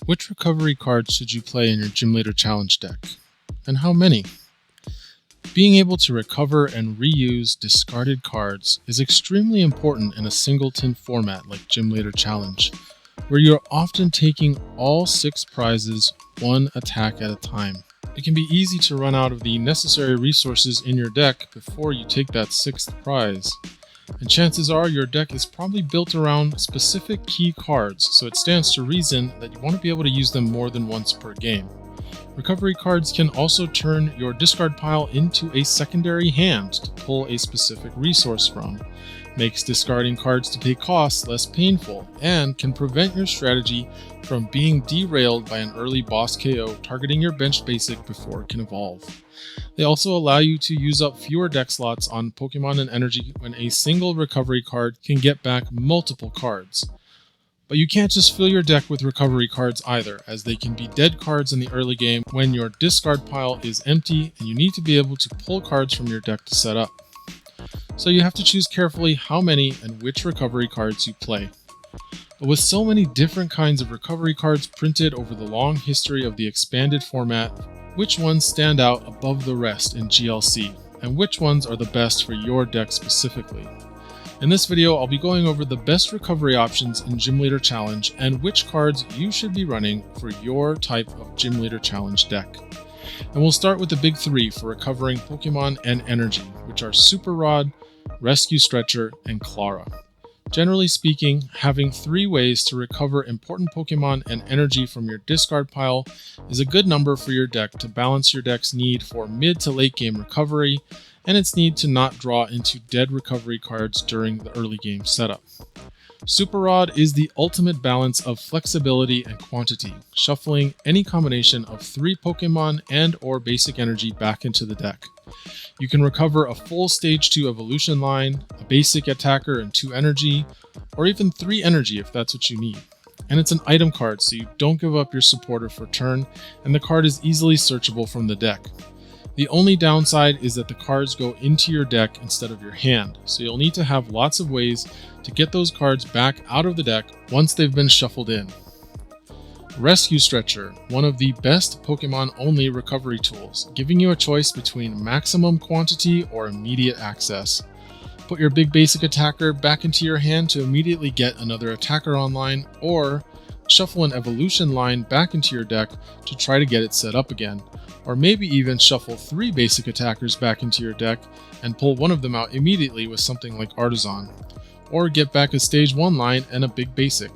Which recovery cards should you play in your Gym Leader Challenge deck? And how many? Being able to recover and reuse discarded cards is extremely important in a singleton format like Gym Leader Challenge, where you're often taking all 6 prizes one attack at a time. It can be easy to run out of the necessary resources in your deck before you take that 6th prize. And chances are your deck is probably built around specific key cards, so it stands to reason that you want to be able to use them more than once per game. Recovery cards can also turn your discard pile into a secondary hand to pull a specific resource from, makes discarding cards to pay costs less painful, and can prevent your strategy from being derailed by an early boss KO targeting your bench basic before it can evolve. They also allow you to use up fewer deck slots on Pokemon and Energy when a single recovery card can get back multiple cards. But you can't just fill your deck with recovery cards either, as they can be dead cards in the early game when your discard pile is empty and you need to be able to pull cards from your deck to set up. So you have to choose carefully how many and which recovery cards you play. But with so many different kinds of recovery cards printed over the long history of the expanded format, which ones stand out above the rest in GLC, and which ones are the best for your deck specifically? In this video, I'll be going over the best recovery options in Gym Leader Challenge and which cards you should be running for your type of Gym Leader Challenge deck. And we'll start with the big 3 for recovering Pokemon and Energy, which are Super Rod, Rescue Stretcher, and Clara. Generally speaking, having 3 ways to recover important Pokemon and energy from your discard pile is a good number for your deck to balance your deck's need for mid to late game recovery and its need to not draw into dead recovery cards during the early game setup. Super Rod is the ultimate balance of flexibility and quantity, shuffling any combination of 3 Pokemon and or basic energy back into the deck. You can recover a full Stage 2 evolution line, a basic attacker and 2 energy, or even 3 energy if that's what you need. And it's an item card, so you don't give up your supporter for turn, and the card is easily searchable from the deck. The only downside is that the cards go into your deck instead of your hand, so you'll need to have lots of ways to get those cards back out of the deck once they've been shuffled in. Rescue Stretcher, one of the best Pokemon-only recovery tools, giving you a choice between maximum quantity or immediate access. Put your big basic attacker back into your hand to immediately get another attacker online, or shuffle an evolution line back into your deck to try to get it set up again. Or maybe even shuffle 3 basic attackers back into your deck and pull one of them out immediately with something like Artisan. Or get back a Stage 1 line and a big basic.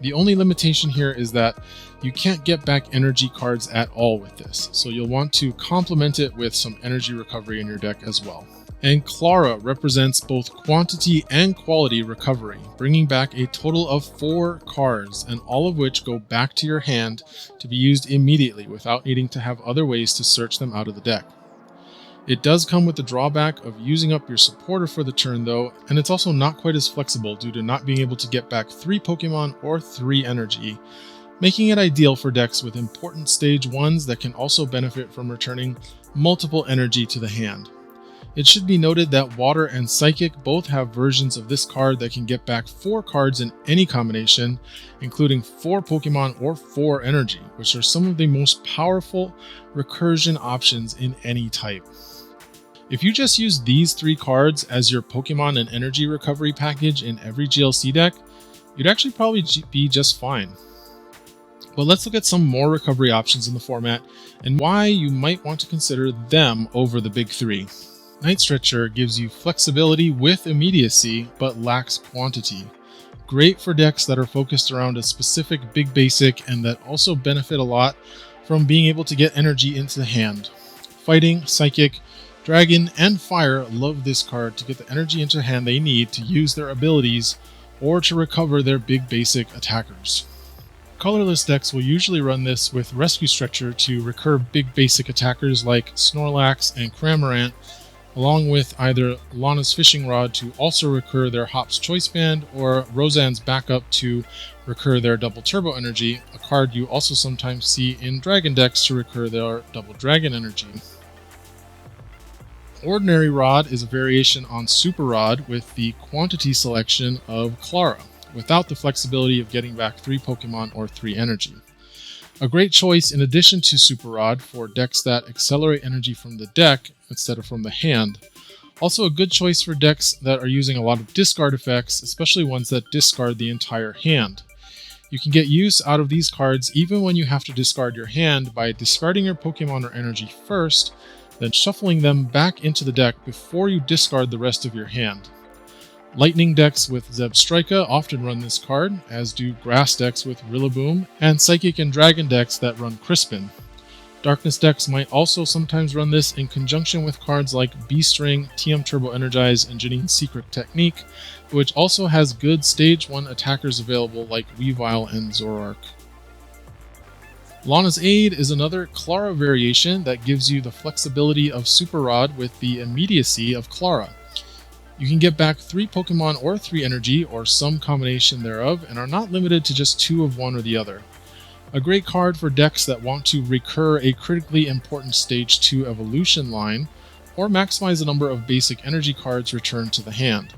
The only limitation here is that you can't get back energy cards at all with this, so you'll want to complement it with some energy recovery in your deck as well. And Clara represents both quantity and quality recovery, bringing back a total of 4 cards, and all of which go back to your hand to be used immediately without needing to have other ways to search them out of the deck. It does come with the drawback of using up your supporter for the turn though, and it's also not quite as flexible due to not being able to get back 3 Pokemon or 3 energy, making it ideal for decks with important Stage 1s that can also benefit from returning multiple energy to the hand. It should be noted that Water and Psychic both have versions of this card that can get back 4 cards in any combination, including 4 Pokemon or 4 energy, which are some of the most powerful recursion options in any type. If you just use these 3 cards as your Pokemon and energy recovery package in every GLC deck, you'd actually probably be just fine. But let's look at some more recovery options in the format and why you might want to consider them over the big 3. Night Stretcher gives you flexibility with immediacy, but lacks quantity. Great for decks that are focused around a specific big basic and that also benefit a lot from being able to get energy into the hand. Fighting, Psychic, Dragon, and Fire love this card to get the energy into hand they need to use their abilities or to recover their big basic attackers. Colorless decks will usually run this with Rescue Stretcher to recur big basic attackers like Snorlax and Cramorant, along with either Lana's Fishing Rod to also recur their Hop's Choice Band, or Roseanne's Backup to recur their Double Turbo Energy, a card you also sometimes see in Dragon decks to recur their Double Dragon Energy. Ordinary Rod is a variation on Super Rod with the quantity selection of Clara, without the flexibility of getting back 3 Pokemon or 3 energy. A great choice in addition to Super Rod for decks that accelerate energy from the deck instead of from the hand. Also a good choice for decks that are using a lot of discard effects, especially ones that discard the entire hand. You can get use out of these cards even when you have to discard your hand by discarding your Pokemon or energy first, then shuffling them back into the deck before you discard the rest of your hand. Lightning decks with Zebstrika often run this card, as do grass decks with Rillaboom, and Psychic and Dragon decks that run Crispin. Darkness decks might also sometimes run this in conjunction with cards like B-String, TM Turbo Energize, and Janine's Secret Technique, which also has good Stage 1 attackers available like Weavile and Zoroark. Lana's Aid is another Clara variation that gives you the flexibility of Super Rod with the immediacy of Clara. You can get back 3 Pokemon or 3 energy, or some combination thereof, and are not limited to just 2 of one or the other. A great card for decks that want to recur a critically important Stage 2 evolution line, or maximize the number of basic energy cards returned to the hand.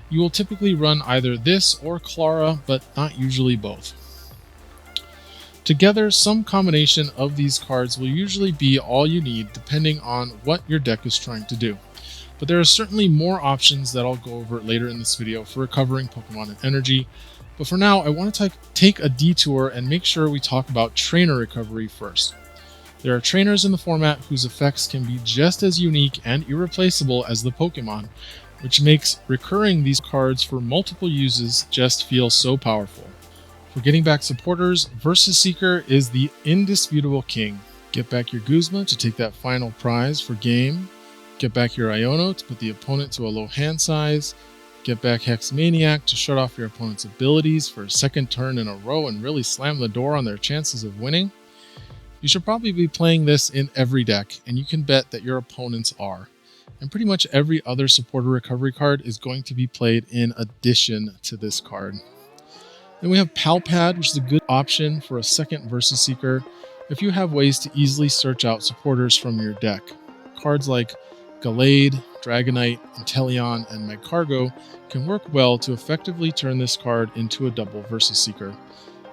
You will typically run either this or Clara, but not usually both. Together, some combination of these cards will usually be all you need depending on what your deck is trying to do. But there are certainly more options that I'll go over later in this video for recovering Pokemon and energy. But for now, I want to take a detour and make sure we talk about trainer recovery first. There are trainers in the format whose effects can be just as unique and irreplaceable as the Pokemon, which makes recurring these cards for multiple uses just feel so powerful. For getting back supporters, Versus Seeker is the indisputable king. Get back your Guzma to take that final prize for game. Get back your Iono to put the opponent to a low hand size. Get back Hex Maniac to shut off your opponent's abilities for a second turn in a row and really slam the door on their chances of winning. You should probably be playing this in every deck, and you can bet that your opponents are. And pretty much every other supporter recovery card is going to be played in addition to this card. Then we have Palpad, which is a good option for a second Versus Seeker if you have ways to easily search out supporters from your deck. Cards like Gallade, Dragonite, Inteleon, and Magcargo can work well to effectively turn this card into a double Versus Seeker.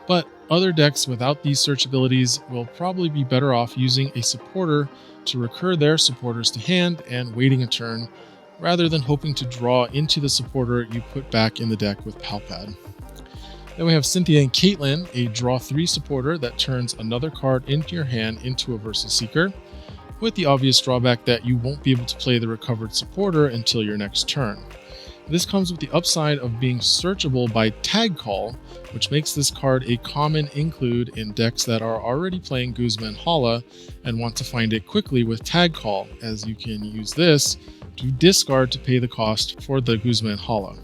But other decks without these search abilities will probably be better off using a supporter to recur their supporters to hand and waiting a turn, rather than hoping to draw into the supporter you put back in the deck with Palpad. Then we have Cynthia and Caitlyn, a draw 3 supporter that turns another card into your hand into a Versus Seeker, with the obvious drawback that you won't be able to play the recovered supporter until your next turn. This comes with the upside of being searchable by Tag Call, which makes this card a common include in decks that are already playing Guzma and Hala and want to find it quickly with Tag Call, as you can use this to discard to pay the cost for the Guzma and Hala.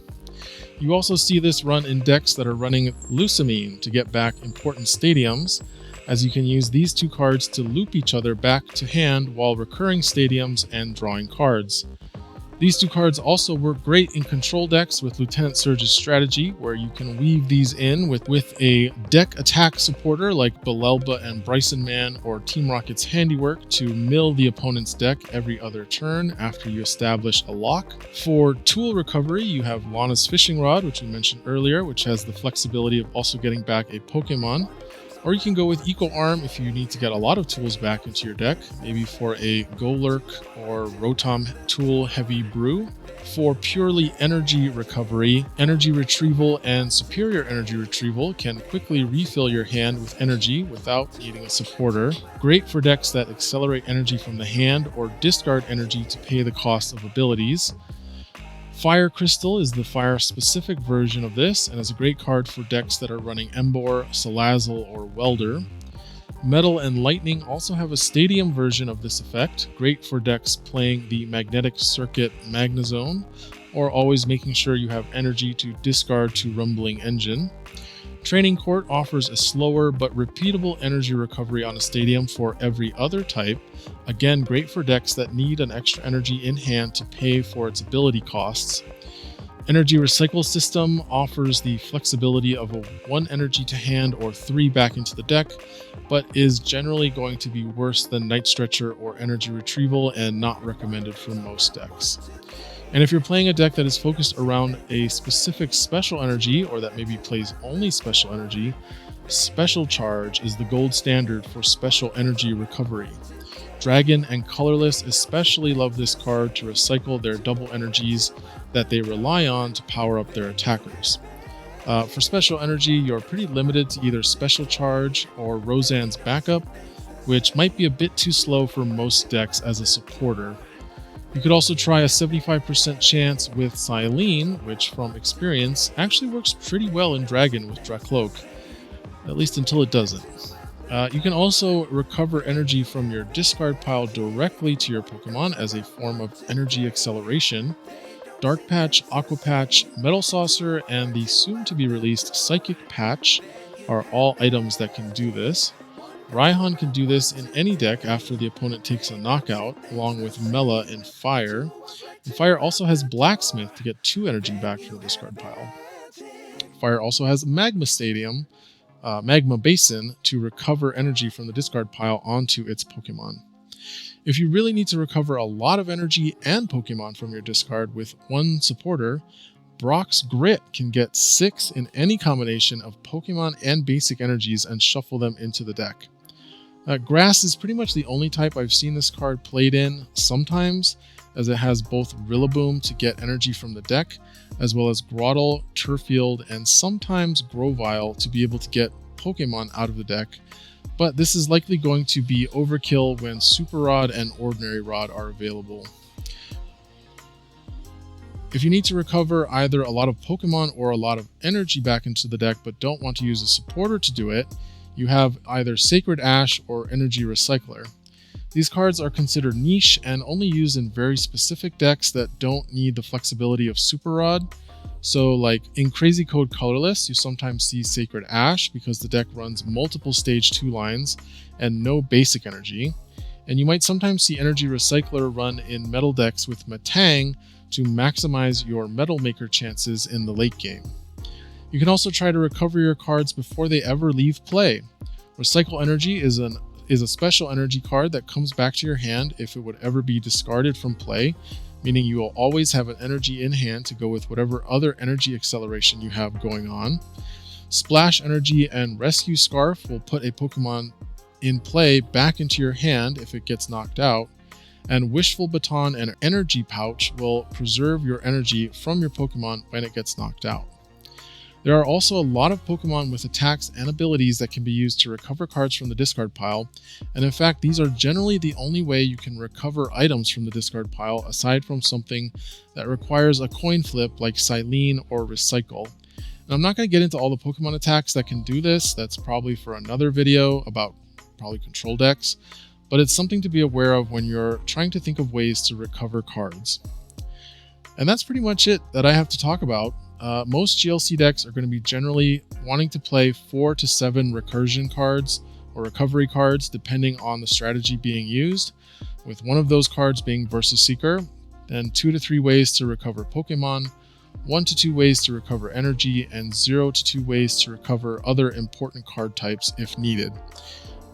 You also see this run in decks that are running Lusamine to get back important stadiums, as you can use these 2 cards to loop each other back to hand while recurring stadiums and drawing cards. These 2 cards also work great in control decks with Lieutenant Surge's strategy, where you can weave these in with a deck attack supporter like Belelba and Bryson Man, or Team Rocket's Handiwork to mill the opponent's deck every other turn after you establish a lock. For tool recovery, you have Lana's Fishing Rod, which we mentioned earlier, which has the flexibility of also getting back a Pokemon. Or you can go with Eco Arm if you need to get a lot of tools back into your deck, maybe for a Golurk or Rotom tool heavy brew. For purely energy recovery, energy retrieval and superior energy retrieval can quickly refill your hand with energy without needing a supporter. Great for decks that accelerate energy from the hand or discard energy to pay the cost of abilities. Fire Crystal is the fire-specific version of this, and is a great card for decks that are running Emboar, Salazzle, or Welder. Metal and Lightning also have a stadium version of this effect, great for decks playing the Magnetic Circuit Magnezone, or always making sure you have energy to discard to Rumbling Engine. Training Court offers a slower but repeatable energy recovery on a stadium for every other type, again great for decks that need an extra energy in hand to pay for its ability costs. Energy Recycle System offers the flexibility of a 1 energy to hand or 3 back into the deck, but is generally going to be worse than Night Stretcher or Energy Retrieval and not recommended for most decks. And if you're playing a deck that is focused around a specific special energy, or that maybe plays only special energy, Special Charge is the gold standard for special energy recovery. Dragon and Colorless especially love this card to recycle their double energies that they rely on to power up their attackers. For special energy, you're pretty limited to either Special Charge or Roseanne's Backup, which might be a bit too slow for most decks as a supporter. You could also try a 75% chance with Silene, which from experience actually works pretty well in Dragon with Dracloak, at least until it doesn't. You can also recover energy from your discard pile directly to your Pokemon as a form of energy acceleration. Dark Patch, Aqua Patch, Metal Saucer, and the soon-to-be-released Psychic Patch are all items that can do this. Raihan can do this in any deck after the opponent takes a knockout, along with Mela and Fire. And Fire also has Blacksmith to get 2 energy back from the discard pile. Fire also has Magma Basin to recover energy from the discard pile onto its Pokemon. If you really need to recover a lot of energy and Pokemon from your discard with one supporter, Brock's Grit can get 6 in any combination of Pokemon and basic energies and shuffle them into the deck. Grass is pretty much the only type I've seen this card played in sometimes, as it has both Rillaboom to get energy from the deck, as well as Grotle, Turfield, and sometimes Grovyle to be able to get Pokemon out of the deck, but this is likely going to be overkill when Super Rod and Ordinary Rod are available. If you need to recover either a lot of Pokemon or a lot of energy back into the deck but don't want to use a supporter to do it, you have either Sacred Ash or Energy Recycler. These cards are considered niche and only used in very specific decks that don't need the flexibility of Super Rod. So like in Crazy Code Colorless, you sometimes see Sacred Ash because the deck runs multiple stage 2 lines and no basic energy. And you might sometimes see Energy Recycler run in metal decks with Metang to maximize your Metal Maker chances in the late game. You can also try to recover your cards before they ever leave play. Recycle Energy is a special energy card that comes back to your hand if it would ever be discarded from play, meaning you will always have an energy in hand to go with whatever other energy acceleration you have going on. Splash Energy and Rescue Scarf will put a Pokemon in play back into your hand if it gets knocked out, and Wishful Baton and Energy Pouch will preserve your energy from your Pokemon when it gets knocked out. There are also a lot of Pokemon with attacks and abilities that can be used to recover cards from the discard pile, and in fact these are generally the only way you can recover items from the discard pile aside from something that requires a coin flip like Silene or Recycle. And I'm not going to get into all the Pokemon attacks that can do this, that's probably for another video about probably control decks, but it's something to be aware of when you're trying to think of ways to recover cards. And that's pretty much it that I have to talk about. Most GLC decks are going to be generally wanting to play 4 to 7 recursion cards or recovery cards depending on the strategy being used, with one of those cards being Versus Seeker, then 2 to 3 ways to recover Pokemon, 1 to 2 ways to recover energy, and 0 to 2 ways to recover other important card types if needed.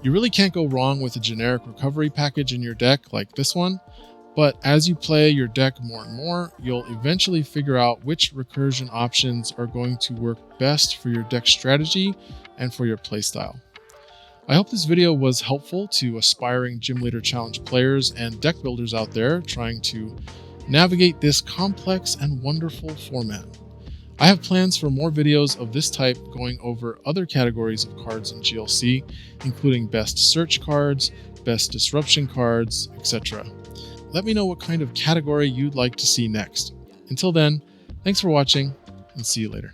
You really can't go wrong with a generic recovery package in your deck like this one, but as you play your deck more and more, you'll eventually figure out which recursion options are going to work best for your deck strategy and for your playstyle. I hope this video was helpful to aspiring Gym Leader Challenge players and deck builders out there trying to navigate this complex and wonderful format. I have plans for more videos of this type going over other categories of cards in GLC, including best search cards, best disruption cards, etc. Let me know what kind of category you'd like to see next. Until then, thanks for watching, and see you later.